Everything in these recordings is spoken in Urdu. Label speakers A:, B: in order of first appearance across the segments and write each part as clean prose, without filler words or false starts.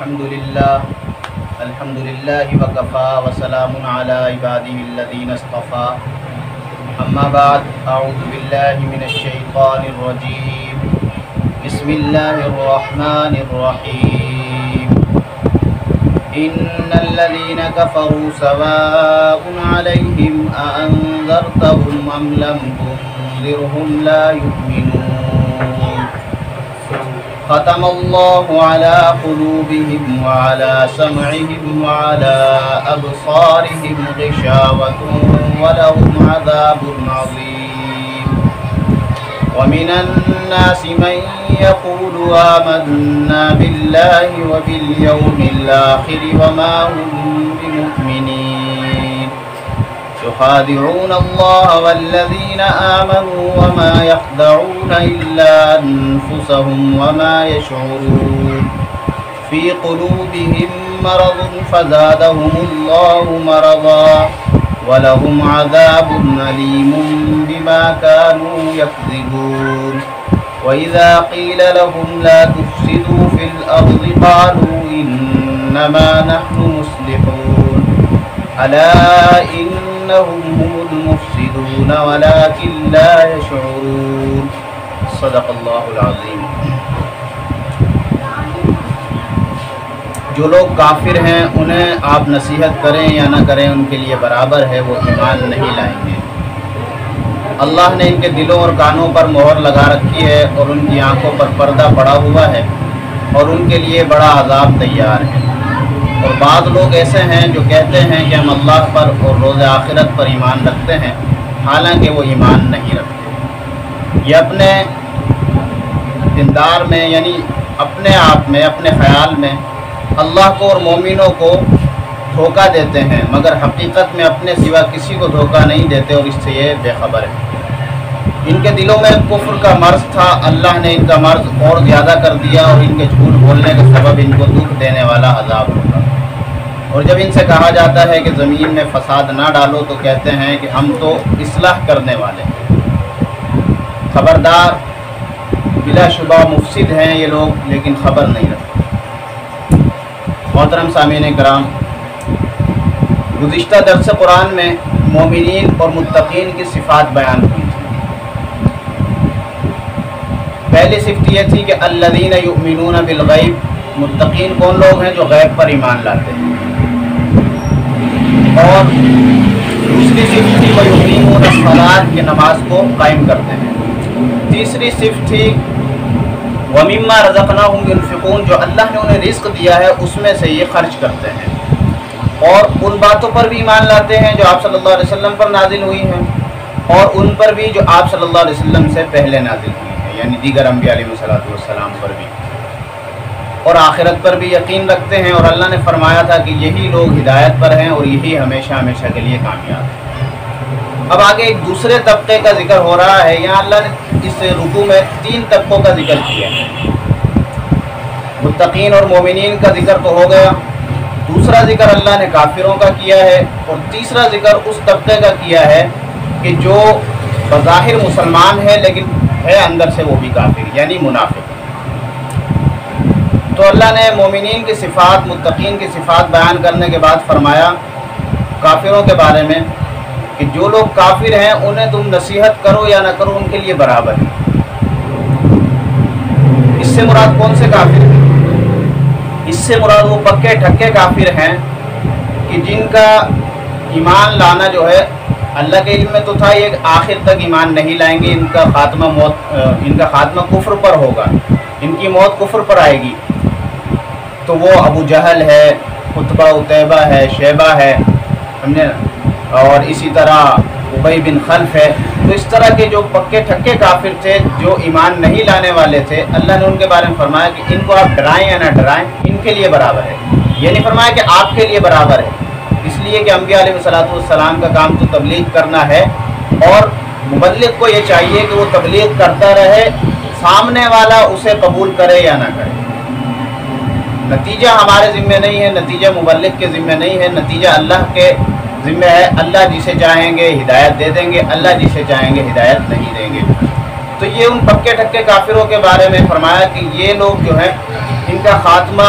A: الحمد للہ وکفا وسلام علی عبادہ الذین اصطفیٰ اما بعد اعوذ باللہ من الشیطان الرجیم بسم اللہ الرحمن الرحیم ان الذین کفروا سواء علیہم اانذرتهم ام لم تنذرهم لا یؤمنون ختم اللہ علی قلوبہم وعلی سمعہم وعلی ابصارہم غشاوۃ ولہم عذاب عظیم ومن الناس من يقول آمنا باللہ وبالیوم الآخر وما هم بمؤمنین يخادعون الله والذين آمنوا وما يخدعون إلا أنفسهم وما يشعرون في قلوبهم مرض فزادهم الله مرضا ولهم عذاب أليم بما كانوا يكذبون وإذا قيل لهم لا تفسدوا في الأرض قالوا إنما نحن مصلحون ألا إنهم هم المفسدون ولكن لا يشعرون صدق اللہ العظیم۔ جو لوگ کافر ہیں انہیں آپ نصیحت کریں یا نہ کریں ان کے لیے برابر ہے، وہ ایمان نہیں لائیں گے۔ اللہ نے ان کے دلوں اور کانوں پر مہر لگا رکھی ہے اور ان کی آنکھوں پر پردہ پڑا ہوا ہے اور ان کے لیے بڑا عذاب تیار ہے۔ اور بعض لوگ ایسے ہیں جو کہتے ہیں کہ ہم اللہ پر اور روز آخرت پر ایمان رکھتے ہیں، حالانکہ وہ ایمان نہیں رکھتے۔ یہ اپنے دیندار میں یعنی اپنے آپ میں، اپنے خیال میں اللہ کو اور مومنوں کو دھوکہ دیتے ہیں، مگر حقیقت میں اپنے سوا کسی کو دھوکہ نہیں دیتے اور اس سے یہ بے خبر ہے۔ ان کے دلوں میں کفر کا مرض تھا، اللہ نے ان کا مرض اور زیادہ کر دیا اور ان کے جھوٹ بولنے کے سبب ان کو دکھ دینے والا عذاب ہوگا۔ اور جب ان سے کہا جاتا ہے کہ زمین میں فساد نہ ڈالو تو کہتے ہیں کہ ہم تو اصلاح کرنے والے ہیں۔ خبردار، بلا شبہ مفسد ہیں یہ لوگ، لیکن خبر نہیں رکھتے۔ محترم سامعین کرام، گزشتہ درس قرآن میں مومنین اور متقین کی صفات بیان ہوئی تھی۔ پہلی صفت یہ تھی کہ الذین یؤمنون بالغیب، متقین کون لوگ ہیں جو غیب پر ایمان لاتے ہیں۔ اور دوسری صفت تھی وَيُقِيمُونَ الصَّلَاةَ، کہ نماز کو قائم کرتے ہیں۔ تیسری صفت تھی وَمِمَّا رَزَقْنَاهُمْ يُنْفِقُونَ، جو اللہ نے انہیں رزق دیا ہے اس میں سے یہ خرچ کرتے ہیں۔ اور ان باتوں پر بھی ایمان لاتے ہیں جو آپ صلی اللہ علیہ وسلم پر نازل ہوئی ہیں، اور ان پر بھی جو آپ صلی اللہ علیہ وسلم سے پہلے نازل ہوئی ہیں، یعنی دیگر انبیاء علیہ السلام پر بھی، اور آخرت پر بھی یقین رکھتے ہیں۔ اور اللہ نے فرمایا تھا کہ یہی لوگ ہدایت پر ہیں اور یہی ہمیشہ ہمیشہ کے لیے کامیاب ہیں۔ اب آگے ایک دوسرے طبقے کا ذکر ہو رہا ہے۔ یہاں اللہ نے اس رکوع میں 3 طبقوں کا ذکر کیا ہے۔ متقین اور مومنین کا ذکر تو ہو گیا، دوسرا ذکر اللہ نے کافروں کا کیا ہے، اور تیسرا ذکر اس طبقے کا کیا ہے کہ جو بظاہر مسلمان ہے لیکن ہے اندر سے وہ بھی کافر، یعنی منافق۔ تو اللہ نے مومنین کی صفات، متقین کی صفات بیان کرنے کے بعد فرمایا کافروں کے بارے میں کہ جو لوگ کافر ہیں انہیں تم نصیحت کرو یا نہ کرو ان کے لیے برابر ہے۔ اس سے مراد کون سے کافر ہیں؟ اس سے مراد وہ پکے ٹھکے کافر ہیں کہ جن کا ایمان لانا جو ہے اللہ کے علم میں تو تھا، یہ آخر تک ایمان نہیں لائیں گے، ان کا خاتمہ کفر پر ہوگا، ان کی موت کفر پر آئے گی۔ تو وہ ابو جہل ہے، عتبہ عتیبہ ہے، شیبہ ہے، سمجھے نا، اور اسی طرح ابی بن خلف ہے۔ تو اس طرح کے جو پکے ٹھکے کافر تھے جو ایمان نہیں لانے والے تھے، اللہ نے ان کے بارے میں فرمایا کہ ان کو آپ ڈرائیں یا نہ ڈرائیں ان کے لیے برابر ہے۔ یہ نہیں فرمایا کہ آپ کے لیے برابر ہے، اس لیے کہ انبیاء علیہ السلام کا کام تو تبلیغ کرنا ہے، اور مبلغ کو یہ چاہیے کہ وہ تبلیغ کرتا رہے، سامنے والا اسے قبول کرے یا نہ کرے۔ نتیجہ ہمارے ذمہ نہیں ہے، نتیجہ مبلغ کے ذمہ نہیں ہے، نتیجہ اللہ کے ذمہ ہے۔ اللہ جسے چاہیں گے ہدایت دے دیں گے، اللہ جسے چاہیں گے ہدایت نہیں دیں گے۔ تو یہ ان پکے ٹھکے کافروں کے بارے میں فرمایا کہ یہ لوگ جو ہیں ان کا خاتمہ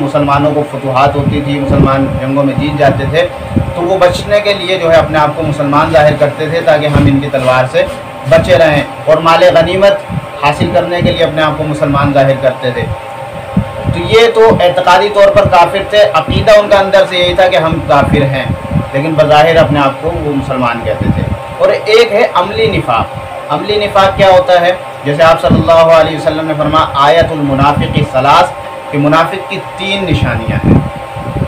A: مسلمانوں کو فتوحات ہوتی تھی، مسلمان جنگوں میں جیت جاتے تھے، تو وہ بچنے کے لیے جو ہے اپنے آپ کو مسلمان ظاہر کرتے تھے تاکہ ہم ان کی تلوار سے بچے رہیں، اور مال غنیمت حاصل کرنے کے لیے اپنے آپ کو مسلمان ظاہر کرتے تھے۔ تو یہ تو اعتقادی طور پر کافر تھے، عقیدہ ان کا اندر سے یہی تھا کہ ہم کافر ہیں، لیکن بظاہر اپنے آپ کو وہ مسلمان کہتے تھے۔ اور ایک ہے عملی نفاق۔ عملی نفاق کیا ہوتا ہے؟ جیسے آپ صلی اللہ علیہ وسلم نے فرمایا آیت المنافق ثلاث، کہ منافق کی 3 نشانیاں ہیں۔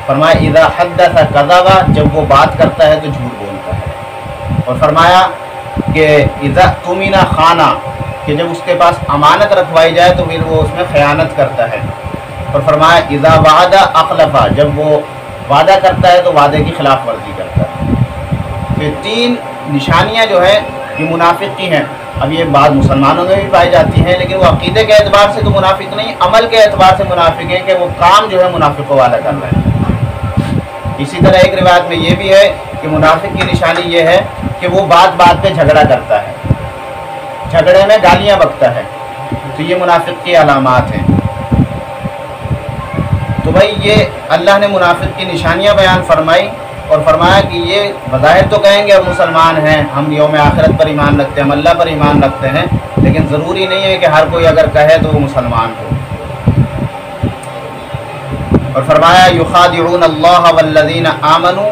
A: فرمایا اذا حدث کذب، جب وہ بات کرتا ہے تو جھوٹ بولتا ہے، اور فرمایا کہ اذا اؤتمن خان، کہ جب اس کے پاس امانت رکھوائی جائے تو پھر وہ اس میں خیانت کرتا ہے، اور فرمایا اذا وعد اخلف، جب وہ وعدہ کرتا ہے تو وعدے کی خلاف ورزی کرتا ہے۔ تو یہ 3 نشانیاں جو ہیں یہ منافق کی ہیں۔ اب یہ بات مسلمانوں میں بھی پائی جاتی ہیں، لیکن وہ عقیدے کے اعتبار سے تو منافق نہیں، عمل کے اعتبار سے منافق ہیں کہ وہ کام جو ہے منافقوں والا کر رہے ہیں۔ اسی طرح ایک روایت میں یہ بھی ہے کہ منافق کی نشانی یہ ہے کہ وہ بات بات پہ جھگڑا کرتا ہے، جھگڑے میں گالیاں بکتا ہے، تو یہ منافق کی علامات ہیں۔ تو بھائی یہ اللہ نے منافق کی نشانیاں بیان فرمائی، اور فرمایا کہ یہ بظاہر تو کہیں گے ہم مسلمان ہیں، ہم یوم آخرت پر ایمان رکھتے ہیں، ہم اللہ پر ایمان رکھتے ہیں، لیکن ضروری نہیں ہے کہ ہر کوئی اگر کہے تو وہ مسلمان ہو۔ اور فرمایا یخادعون اللہ والذین آمنوا،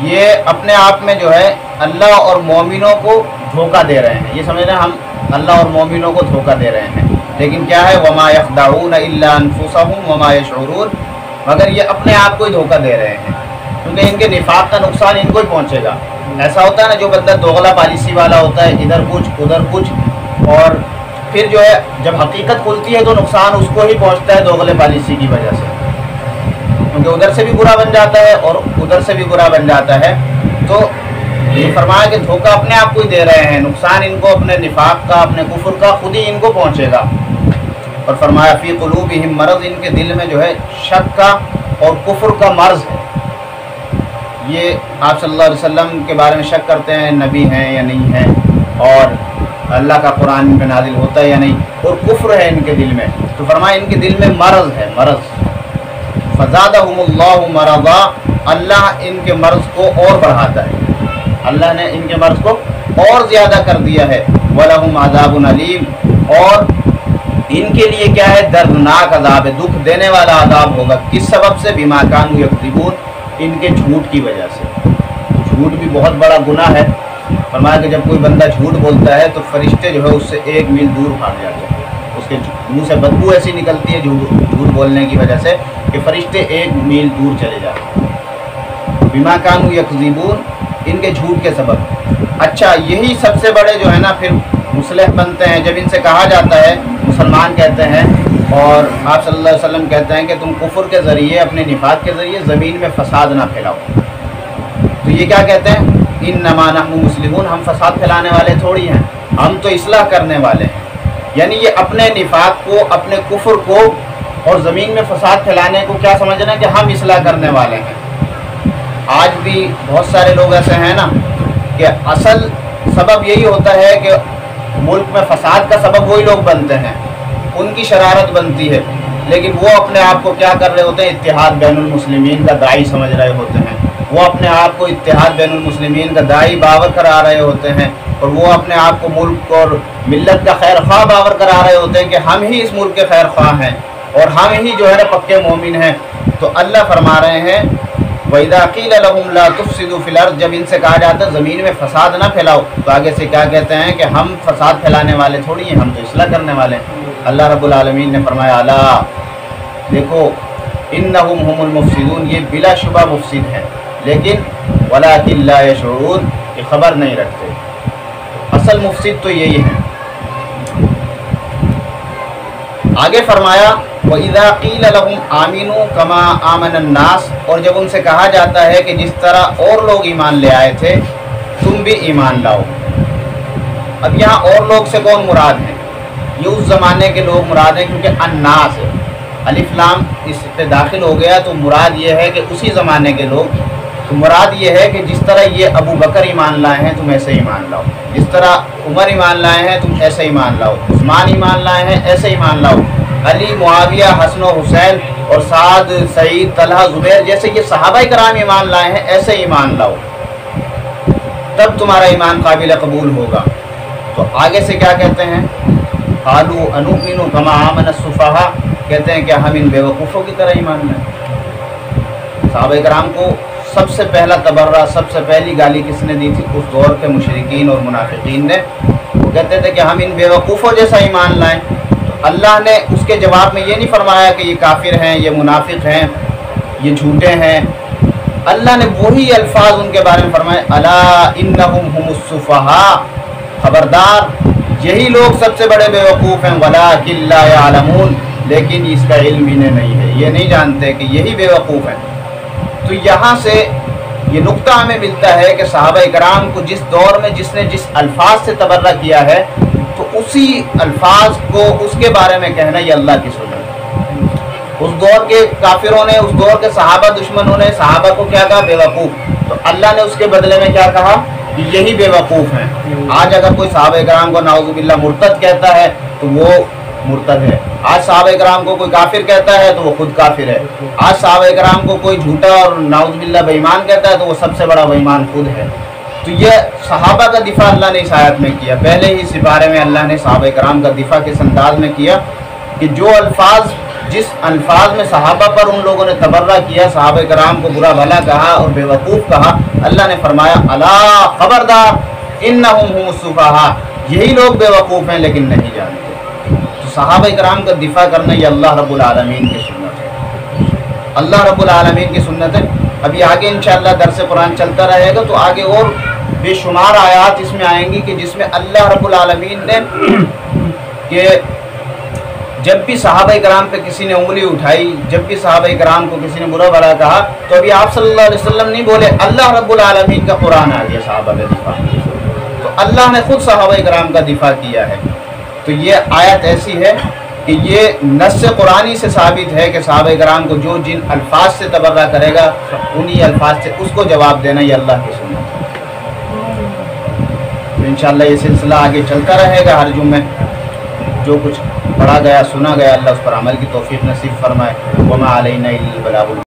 A: یہ اپنے آپ میں جو ہے اللہ اور مومنوں کو دھوکہ دے رہے ہیں، یہ سمجھ رہے ہیں ہم اللہ اور مومنوں کو دھوکہ دے رہے ہیں، لیکن کیا ہے وما یخدعون الا انفسهم وما یشعرون، مگر یہ اپنے آپ کو ہی دھوکہ دے رہے ہیں، کیونکہ ان کے نفاق کا نقصان ان کو ہی پہنچے گا۔ ایسا ہوتا ہے نا جو بندہ دوغلا پالیسی والا ہوتا ہے، ادھر کچھ ادھر کچھ، اور پھر جو ہے جب حقیقت کھلتی ہے تو نقصان اس کو ہی پہنچتا ہے دوغلے پالیسی کی وجہ سے، کیونکہ ادھر سے بھی برا بن جاتا ہے اور ادھر سے بھی برا بن جاتا ہے۔ تو یہ فرمایا کہ دھوکہ اپنے آپ کو ہی دے رہے ہیں، نقصان ان کو اپنے نفاق کا، اپنے کفر کا خود ہی ان کو پہنچے گا۔ اور فرمایا فی قلوبہم مرض، ان کے دل میں جو ہے شک کا اور کفر کا مرض ہے۔ یہ آپ صلی اللہ علیہ وسلم کے بارے میں شک کرتے ہیں، نبی ہیں یا نہیں ہیں، اور اللہ کا قرآن ان پہ نازل ہوتا ہے یا نہیں، اور کفر ہے ان کے دل میں، تو فرمایا ان کے دل میں مرض ہے، مرض۔ فزادہم اللہ مرضا، اللہ ان کے مرض کو اور بڑھاتا ہے، اللہ نے ان کے مرض کو اور زیادہ کر دیا ہے۔ وَلَهُمْ عَذَابٌ عَلِيمٌ، اور ان کے لیے کیا ہے؟ دردناک عذاب ہے، دکھ دینے والا عذاب ہوگا۔ کس سبب سے؟ بما کانوا یکذبون، ان کے جھوٹ کی وجہ سے۔ جھوٹ بھی بہت بڑا گناہ ہے۔ فرمایا کہ جب کوئی بندہ جھوٹ بولتا ہے تو فرشتے جو ہے اس سے 1 میل دور بھاگ جاتے ہیں، اس کے منہ سے بدبو ایسی نکلتی ہے جھوٹ بولنے کی وجہ سے کہ فرشتے 1 میل دور چلے جاتے ہیں۔ بما کانوا یکذبون، ان کے جھوٹ کے سبب۔ اچھا، یہی سب سے بڑے جو ہے نا پھر مصلح بنتے ہیں، جب ان سے کہا جاتا ہے، مسلمان کہتے ہیں اور آپ صلی اللہ علیہ وسلم کہتے ہیں کہ تم کفر کے ذریعے، اپنے نفاق کے ذریعے زمین میں فساد نہ پھیلاؤ، تو یہ کیا کہتے ہیں؟ انما نحن مسلمون، ہم فساد پھیلانے والے تھوڑی ہیں، ہم تو اصلاح کرنے والے ہیں۔ یعنی یہ اپنے نفاق کو، اپنے کفر کو اور زمین میں فساد پھیلانے کو کیا سمجھنا ہے کہ ہم اصلاح کرنے والے ہیں۔ آج بھی بہت سارے لوگ ایسے ہیں نا کہ اصل سبب یہی ہوتا ہے کہ ملک میں فساد کا سبب وہی لوگ بنتے ہیں، ان کی شرارت بنتی ہے، لیکن وہ اپنے آپ کو کیا کر رہے ہوتے ہیں؟ اتحاد بین المسلمین کا داعی سمجھ رہے ہوتے ہیں، وہ اپنے آپ کو اتحاد بین المسلمین کا داعی باور کرا رہے ہوتے ہیں، اور وہ اپنے آپ کو ملک اور ملت کا خیر خواہ باور کرا رہے ہوتے ہیں کہ ہم ہی اس ملک کے خیر خواہ ہیں اور ہم ہی جو ہے نا پکے مومن ہیں۔ تو اللہ فرما رہے ہیں وَإِذَا قِيلَ لَهُمْ لَا تُفْسِدُوا فِي الْأَرْضِ، جب ان سے کہا جاتا ہے زمین میں فساد نہ پھیلاؤ، تو آگے سے کیا کہتے ہیں کہ ہم فساد پھیلانے والے تھوڑی ہیں، ہم تو اصلاح کرنے والے ہیں۔ اللہ رب العالمین نے فرمایا الا، دیکھو انہم هم المفسدون، یہ بلا شبہ مفسد ہیں، لیکن ولکن لا یشعرون، یہ خبر نہیں رکھتے۔ اصل مفسد تو یہی ہے۔ آگے فرمایا وَإِذَا قِيلَ لَهُمْ آمِنُوا كَمَا آمَنَ النَّاسُ، اور جب ان سے کہا جاتا ہے کہ جس طرح اور لوگ ایمان لے آئے تھے تم بھی ایمان لاؤ۔ اب یہاں اور لوگ سے کون مراد ہیں؟ یہ اس زمانے کے لوگ مراد ہیں، کیونکہ الناس الف لام اس پہ داخل ہو گیا تو مراد یہ ہے کہ اسی زمانے کے لوگ۔ تو مراد یہ ہے کہ جس طرح یہ ابو بکر ایمان لائے ہیں تم ایسے ایمان لاؤ، جس طرح عمر ایمان لائے ہیں تم ایسے ایمان لاؤ، عثمان ایمان لائے ہیں ایسے ایمان لاؤ۔ علی معاویہ حسن و حسین اور سعد سعید طلحہ زبیر جیسے یہ صحابہ کرام ایمان لائے ہیں، ایسے ایمان لاؤ، تب تمہارا ایمان قابل قبول ہوگا۔ تو آگے سے کیا کہتے ہیں؟ قالوا انؤمن کما آمن السفہاء، کہتے ہیں کہ ہم ان بیوقوفوں کی طرح ایمان لائیں۔ صحابہ کرام کو سب سے پہلا تبرہ، سب سے پہلی گالی کس نے دی تھی؟ اس دور کے مشرکین اور منافقین نے۔ وہ کہتے تھے کہ ہم ان بیوقوفوں جیسا ایمان لائیں۔ تو اللہ نے اس کے جواب میں یہ نہیں فرمایا کہ یہ کافر ہیں، یہ منافق ہیں، یہ جھوٹے ہیں۔ اللہ نے وہی الفاظ ان کے بارے میں فرمائے، الا انہم هم السفہاء، خبردار یہی لوگ سب سے بڑے بیوقوف ہیں، ولکن لا یعلمون، لیکن اس کا علم انہیں نہیں ہے، یہ نہیں جانتے کہ یہی بیوقوف ہیں۔ تو یہاں سے یہ نقطہ ہمیں ملتا ہے کہ صحابہ کرام کو جس دور میں جس نے جس الفاظ سے تبرہ کیا ہے، تو اسی الفاظ کو اس کے بارے میں کہنا یہ اللہ کی سنت ہے۔ اس دور کے کافروں نے، اس دور کے صحابہ دشمنوں نے صحابہ کو کیا کہا؟ بیوقوف۔ تو اللہ نے اس کے بدلے میں کیا کہا؟ یہی بیوقوف ہیں۔ آج اگر کوئی صحابہ کرام کو نعوذ باللہ مرتد کہتا ہے تو وہ مرتد ہے، آج صحابہ کرام کو کوئی کافر کہتا ہے تو وہ خود کافر ہے، آج صحابہ کرام کو کوئی جھوٹا اور نعوذ باللہ بے ایمان کہتا ہے تو وہ سب سے بڑا بے ایمان خود ہے۔ تو یہ صحابہ کا دفاع اللہ نے اس آیت میں کیا۔ پہلے ہی اس بارے میں اللہ نے صحابہ کرام کا دفاع کس انداز میں کیا کہ جو الفاظ، جس الفاظ میں صحابہ پر ان لوگوں نے تبرہ کیا، صحابہ کرام کو برا بھلا کہا اور بیوقوف کہا، اللہ نے فرمایا الا خبردار انہم هم السفہاء، یہی لوگ بیوقوف ہیں لیکن نہیں جانتے۔ تو صحابہ کرام کا دفاع کرنا یہ اللہ رب العالمین کی سنت ہے، اللہ رب العالمین کی سنت ہے۔ ابھی آگے انشاءاللہ درس قرآن چلتا رہے گا تو آگے اور بے شمار آیات اس میں آئیں گی کہ جس میں اللہ رب العالمین نے کہ جب بھی صحابہ کرام پہ کسی نے انگلی اٹھائی، جب بھی صحابہ کرام کو کسی نے برا بھلا کہا، تو ابھی آپ صلی اللہ علیہ وسلم نہیں بولے، اللہ رب العالمین کا قرآن آ گیا صحابہ کا دفاع، تو اللہ نے خود صحابہ کرام کا دفاع کیا ہے۔ تو یہ آیت ایسی ہے کہ یہ نص قرآنی سے ثابت ہے کہ صحابہ کرام کو جو جن الفاظ سے تبرہ کرے گا انہی الفاظ سے اس کو جواب دینا یہ اللہ کی سنت ہے۔ تو انشاءاللہ یہ سلسلہ آگے چلتا رہے گا، ہر جمعے جو کچھ پڑھا گیا سنا گیا اللہ اس پر عمل کی توفیق نصیب فرمائے۔ وما علینا الا البلاغ۔